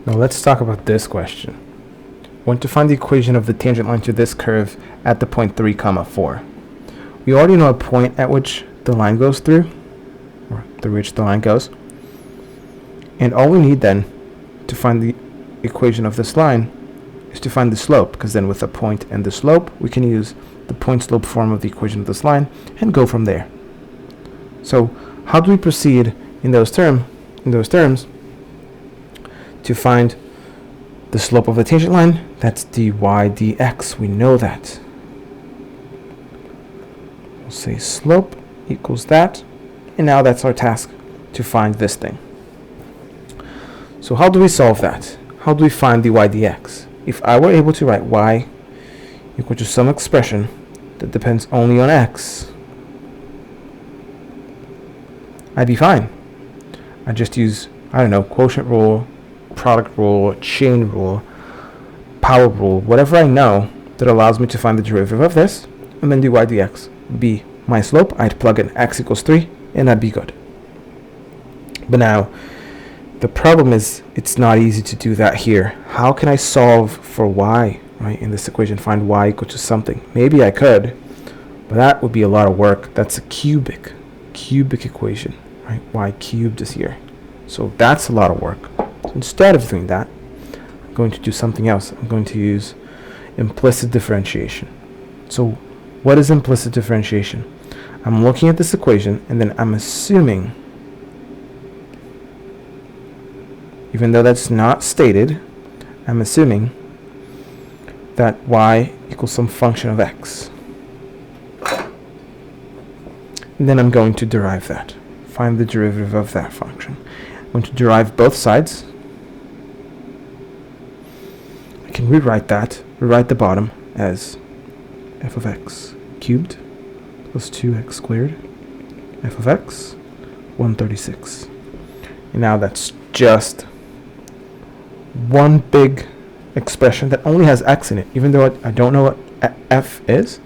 Now let's talk about this question. Want to find the equation of the tangent line to this curve at the point 3, 4. We already know a point at which the line goes through, or through which the line goes. And all we need then to find the equation of this line is to find the slope, because then with the point and the slope, we can use the point-slope form of the equation of this line and go from there. So how do we proceed in those terms to find the slope of the tangent line? That's dy dx. We know that. We'll say slope equals that. And now that's our task, to find this thing. So how do we solve that? How do we find dy dx? If I were able to write y equal to some expression that depends only on x, I'd be fine. I just use, I don't know, quotient rule, product rule, chain rule, power rule, whatever I know that allows me to find the derivative of this, and then dy dx be my slope. I'd plug in x equals 3, and I'd be good. But now, the problem is it's not easy to do that here. How can I solve for y, right, in this equation, find y equal to something? Maybe I could, but that would be a lot of work. That's a cubic equation, right? Y cubed is here. So that's a lot of work. So instead of doing that, I'm going to do something else. I'm going to use implicit differentiation. So what is implicit differentiation? I'm looking at this equation and then I'm assuming, even though that's not stated, I'm assuming that y equals some function of x. And then I'm going to derive that. Find the derivative of that function. I'm going to derive both sides. I can rewrite the bottom as f of x cubed plus 2x squared f of x 136. And now that's just one big expression that only has x in it. Even though I don't know what f is,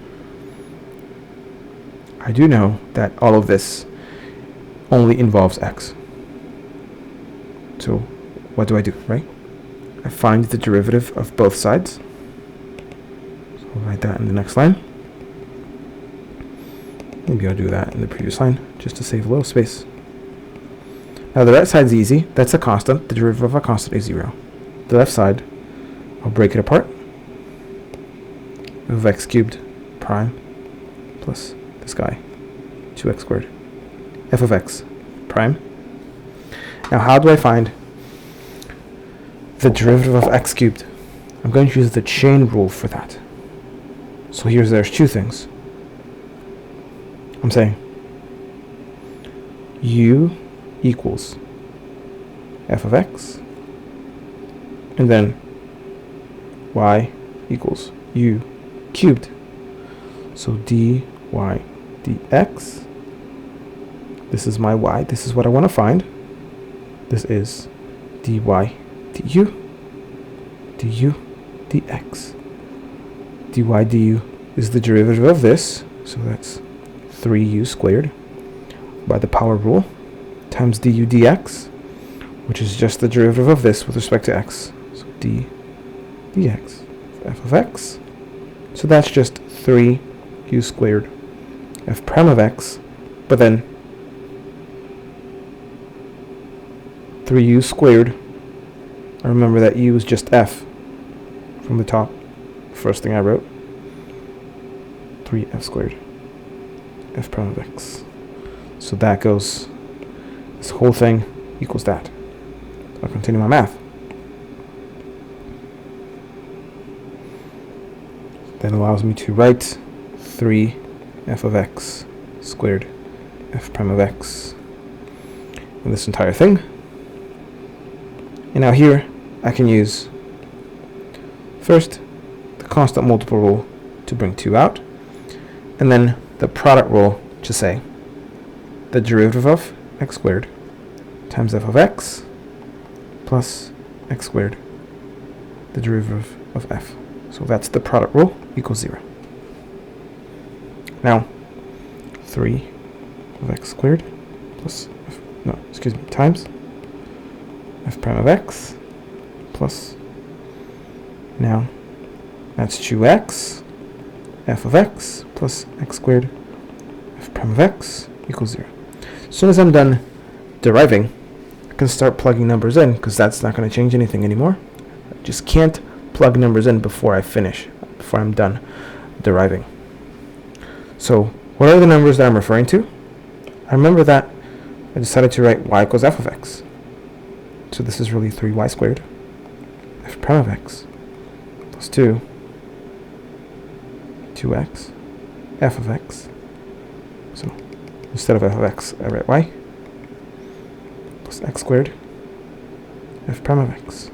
I do know that all of this only involves x. So what do I do, right? I find the derivative of both sides. So I'll write that in the next line. Maybe I'll do that in the previous line just to save a little space. Now the right side's easy. That's a constant. The derivative of a constant is 0. The left side, I'll break it apart. F of x cubed prime plus this guy, 2x squared, f of x prime. Now how do I find the derivative of x cubed? I'm going to use the chain rule for that. So there's two things. I'm saying u equals f of x, and then y equals u cubed. So dy dx, this is my y, this is what I want to find. This is dy du dx. dy du is the derivative of this, so that's 3u squared by the power rule times du dx, which is just the derivative of this with respect to x. So d dx f of x. So that's just 3u squared f prime of x, but then 3u squared, I remember that u is just f from the top, first thing I wrote, 3f squared f prime of x. So that goes, this whole thing equals that. So I'll continue my math. That allows me to write 3 f of x squared f prime of x in this entire thing. And now here I can use first the constant multiple rule to bring 2 out, and then the product rule to say the derivative of x squared times f of x plus x squared, the derivative of f. So that's the product rule equals 0. Now 3 of x squared plus times f prime of x plus, now that's 2x, f of x plus x squared, f prime of x equals 0. As soon as I'm done deriving, I can start plugging numbers in, because that's not going to change anything anymore. I just can't plug numbers in before I finish, before I'm done deriving. So what are the numbers that I'm referring to? I remember that I decided to write y equals f of x. So this is really 3y squared, f prime of x, plus 2x, f of x. So instead of f of x, I write y, plus x squared, f prime of x,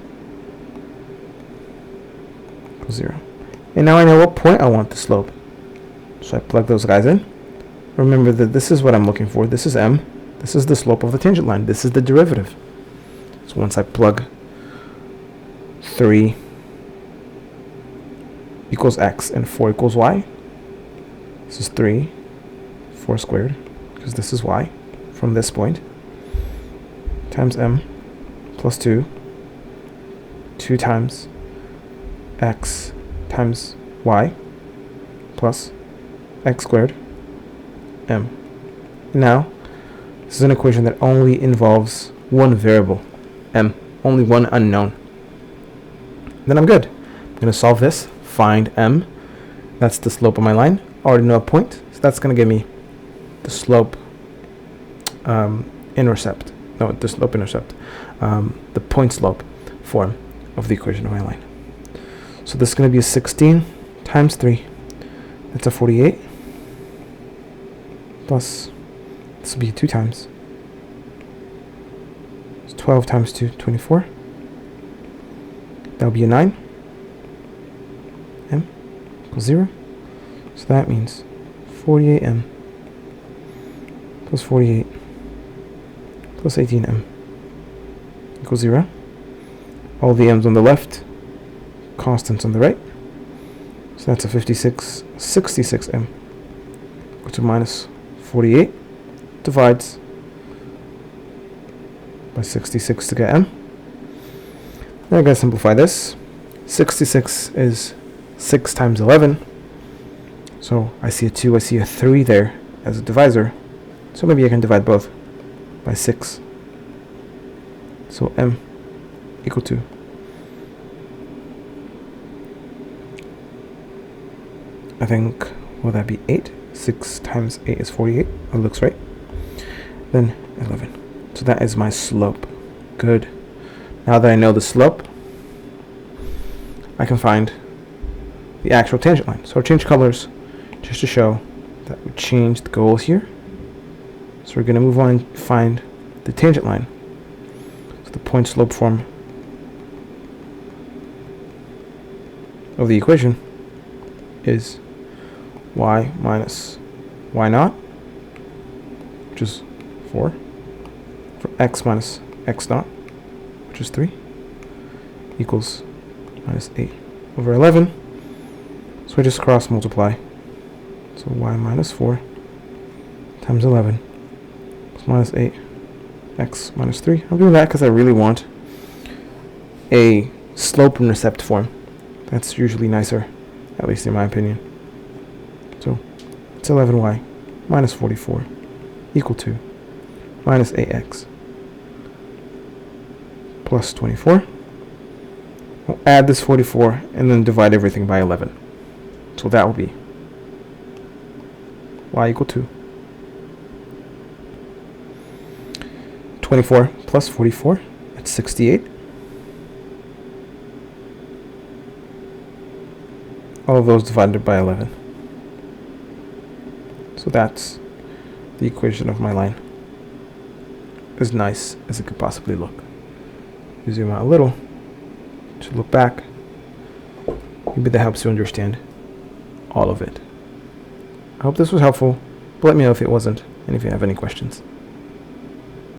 equals 0. And now I know what point I want the slope. So I plug those guys in. Remember that this is what I'm looking for. This is m. This is the slope of the tangent line. This is the derivative. So once I plug 3 equals x and 4 equals y, this is 3, 4 squared, because this is y, from this point, times m plus 2 times x times y plus x squared m. Now, this is an equation that only involves one variable, m, only one unknown. Then I'm good. I'm going to solve this, find m. That's the slope of my line. I already know a point, so that's going to give me the slope intercept. No, the slope intercept. The point slope form of the equation of my line. So this is going to be a 16 times 3. That's a 48. Plus, this will be 2 times. It's 12 times 2, 24. That will be a 9. M equals 0. So that means 48m plus 48 plus 18m equals 0. All the m's on the left, constants on the right. So that's a 66m equal to minus 48, divides by 66 to get m. Then I gotta simplify this. 66 is 6 times 11. So I see a 2, I see a 3 there as a divisor. So maybe I can divide both by 6. So m equal to I think, will that be 8? 6 times 8 is 48. That looks right. Then 11. So that is my slope. Good. Now that I know the slope, I can find the actual tangent line. So I'll change colors just to show that we changed the goal here. So we're going to move on and find the tangent line. So the point slope form of the equation is y minus y naught, which is 4, for x minus x naught, which is 3, equals minus 8 over 11. So I just cross multiply. So y minus 4 times 11 plus minus 8 x minus 3. I'm doing that because I really want a slope-intercept form. That's usually nicer, at least in my opinion. So it's 11y minus 44 equal to minus 8x plus 24. We'll add this 44 and then divide everything by 11. So that will be y equal to 24 plus 44, that's 68. All of those divided by 11. So that's the equation of my line. As nice as it could possibly look. You zoom out a little to look back. Maybe that helps you understand all of it. I hope this was helpful, but let me know if it wasn't and if you have any questions.